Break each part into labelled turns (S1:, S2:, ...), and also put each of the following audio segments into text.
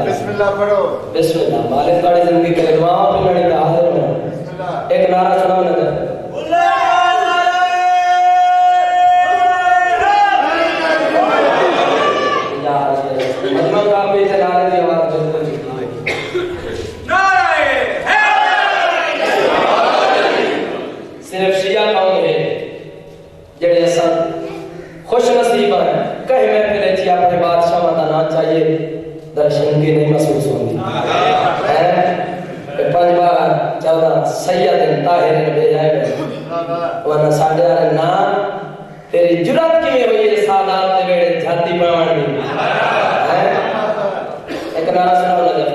S1: बिस्मिल्लाह पढ़ो।
S2: बिस्मिल्लाह। मालिक बड़ी जिंदगी के दुआओं पे लड़ी का हाजिर हूं। एक नारा सुनाओ ना। मजमा का भी नारे की आवाज बिल्कुल सिर्फ शिया कौम है जेड़े असा खुश नसीब हैं कहीं महफिल थी अपने बादशाह का नाम चाहिए दर्शन की नहीं महसूस होंगी है पंज बार 14 सैयद ताहिर ने भेजा है वरना साडे वाले नाम तेरी जुरत किवें होई है सादात दे वेड़े झाती पावण दी है एक नारा सुनाओ ना जब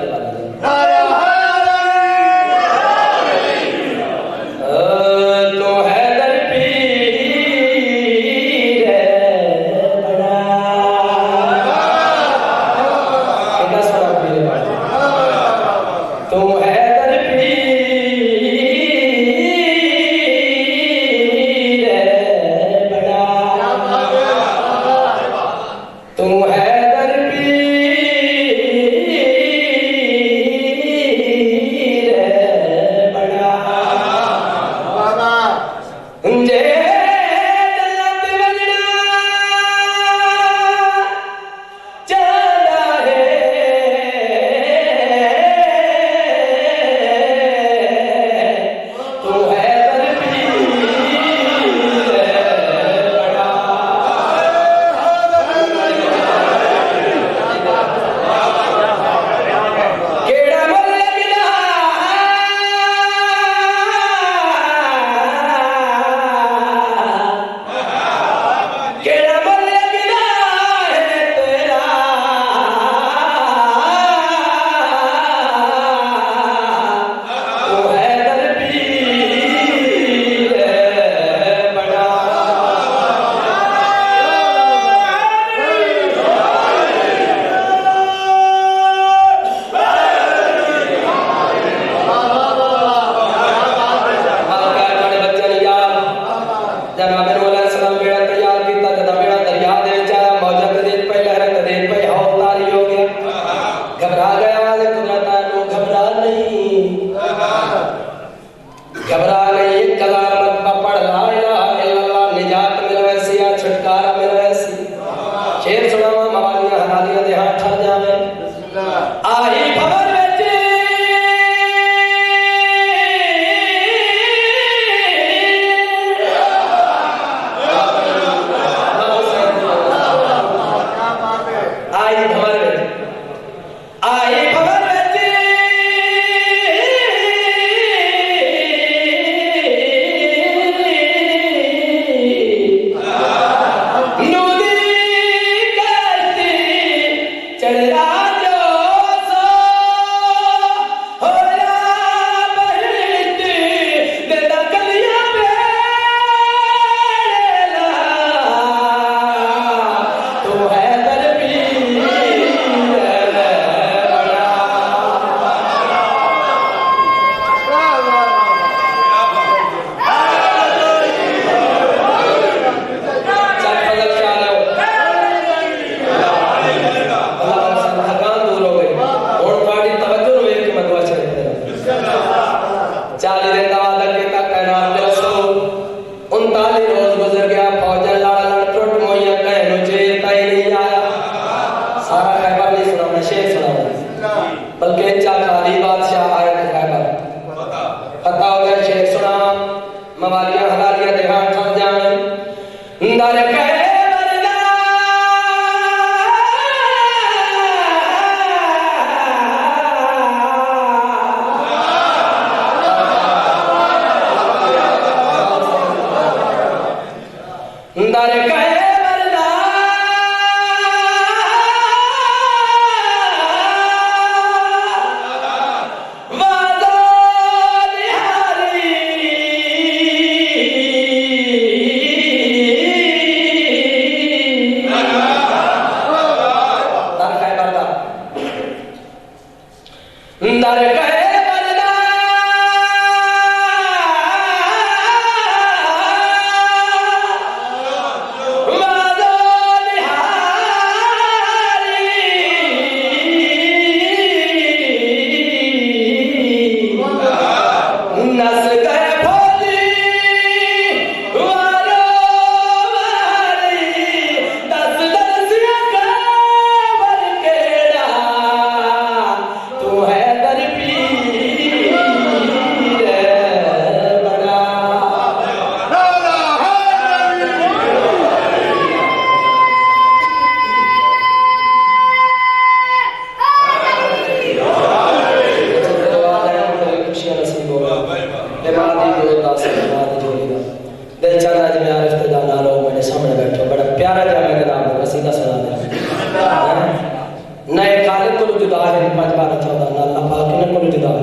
S2: खालिद को जुदा है 5 12 14 अल्लाह पाक ने को जुदा है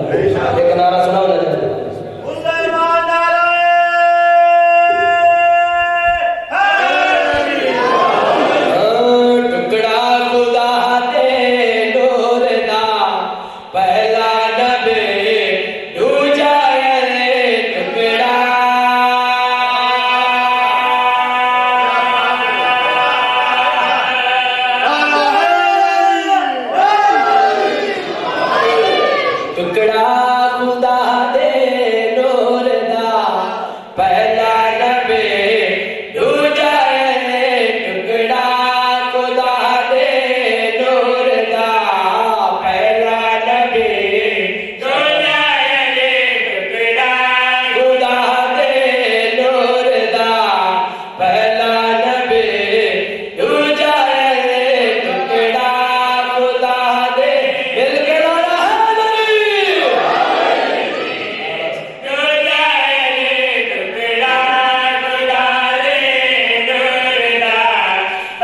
S2: एक नारा सुनाओ ना
S3: मुसलमान
S2: टुकड़ा खुदा दे नूर दा पहला नबी दूजा टुकड़ा टुकड़ा खुदा दे नूर दा पहला नबी दूजा टुकड़ा खुदा दे नूर दा पहला नबी दूजा टुकड़ा खुदा दे नूर दा पहला नबी दूजा टुकड़ा खुदा दे दिल के लाला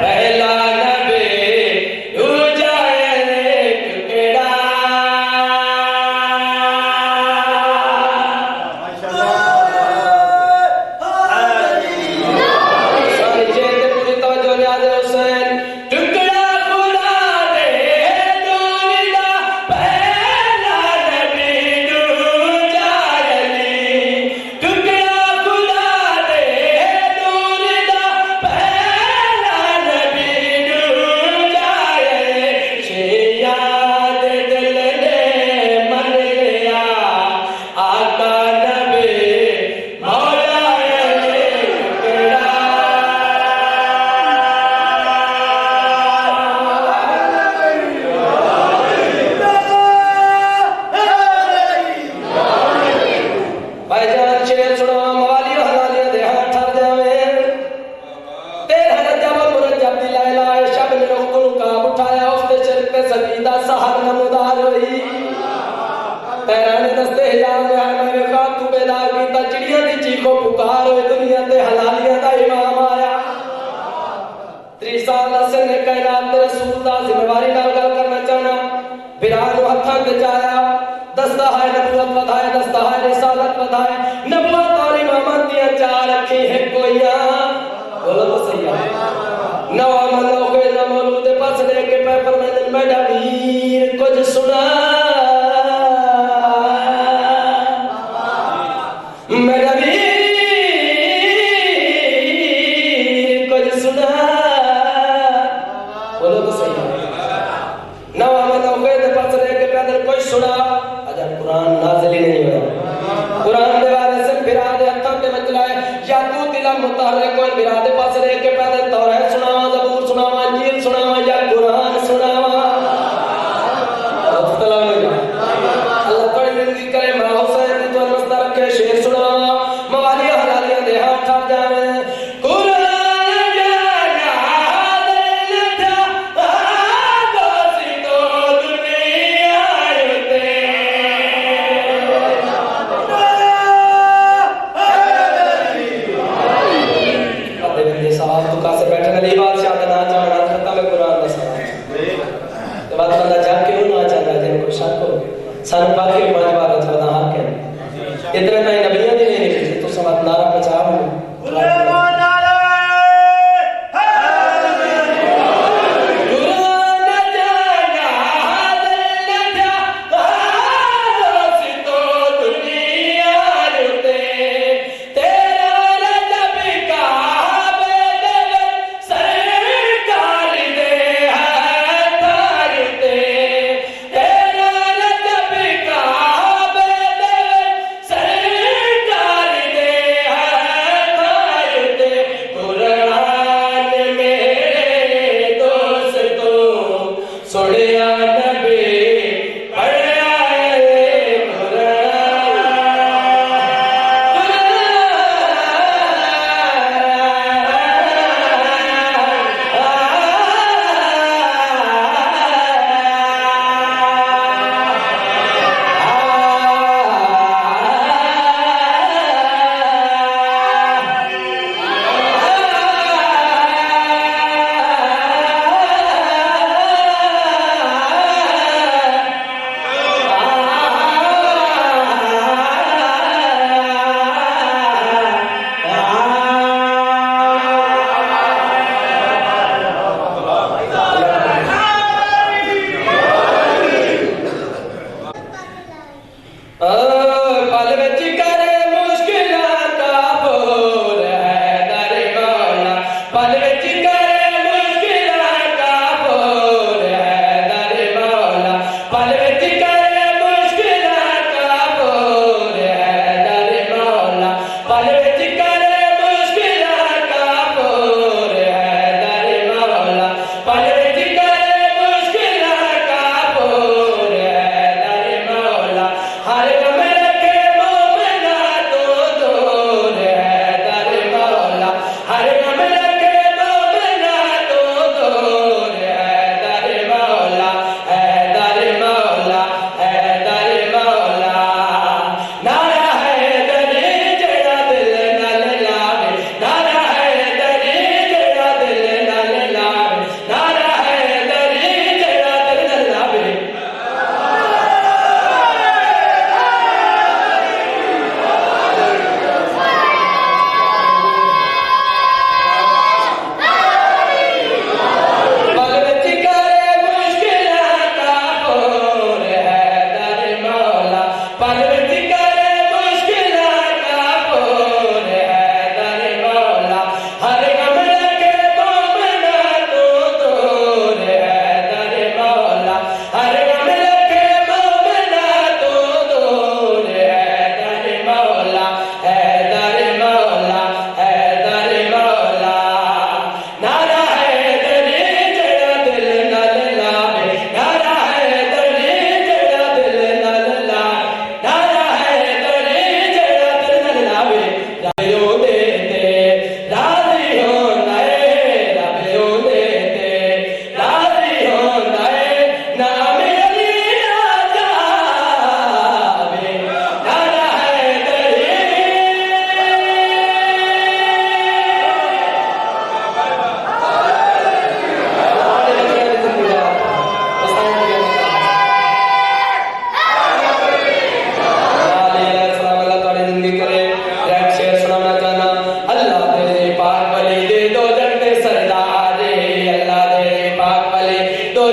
S2: पहला नबी दूजा टुकड़ा सारी चेत पूरी तवज्जो न्याज़ हुसैन टुकड़ा खुदा दे नूर दा पहला नबी दूजा टुकड़ा खुदा दे नूर दा पहला नबी दूजा याद दिल ने मन लिया आका नबी मौला भाईजान शेर सुनो मवाली हलालिया दे हाथ ठर जावे तेर हरजब मुरजब दी लैला शब ने रोकुल का उठाया उसके सिर पे सजीदा सहर नमदार होई तैराने दस्ते हिलाल दे हाथ में वेखा तू बेदार कीता चिड़ियां दी चीखो पुकार होए दुनिया ते हलालिया दा इमाम आया 30 साल असन ने कायनात दे रसूल दा जिम्मेवारी नाल गल करना चाहना बिरान नु हत्थां ते जाया दस्ता है नबूवत वधाए दस्ता है रिसालत वधाए नबूवत और इमामत दिया चार अखी है कोइया बोलो तो सही है नवा मनो के न मौलूद पास लेके पे फरमाने मेरा वीर कुछ सुना मेरा वीर कुछ सुना बोलो तो सही है नवा मनो के पास लेके पैदल कोई सुना अजब कुरान नाज़िल ही नहीं हुआ कुरान दे बारे से फिरा दे हत्थां ते मचलाए या तू दिला मुताहरे कोई बिरा दे पास लेके पैदल तौरात सुनावा ज़बूर सुनावा इंजील सुनावा या कुरान सुनावा अल्लाह बड़ी जिंदगी करे मां हुसैन दी तो मस्ता रखे शेर सुनावा मवाली हलालिया दे हाथ ठर जावे कुरान जाना दिल था दोसी तो दुनिया युते अदे सवाल तो का से बैठने वाली बादशाह का ना जाना खत्म है कुरान का सवाल तो बात बंदा जा क्यों ना चाहता है कोई शक हो सन बाकी 5 बार 14 हक है इतने नहीं नबियां दी नहीं निकली तो समझ नारा बचाओ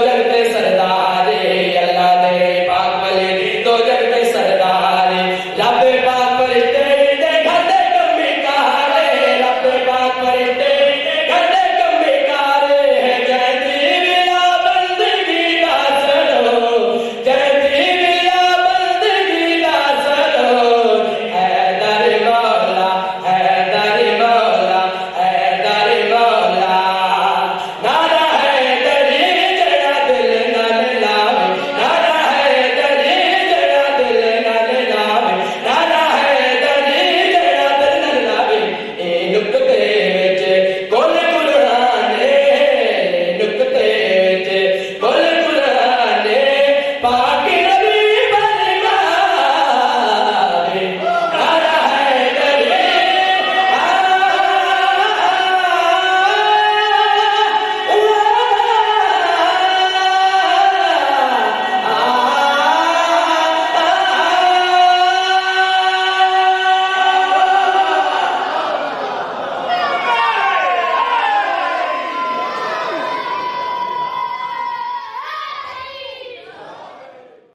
S2: जन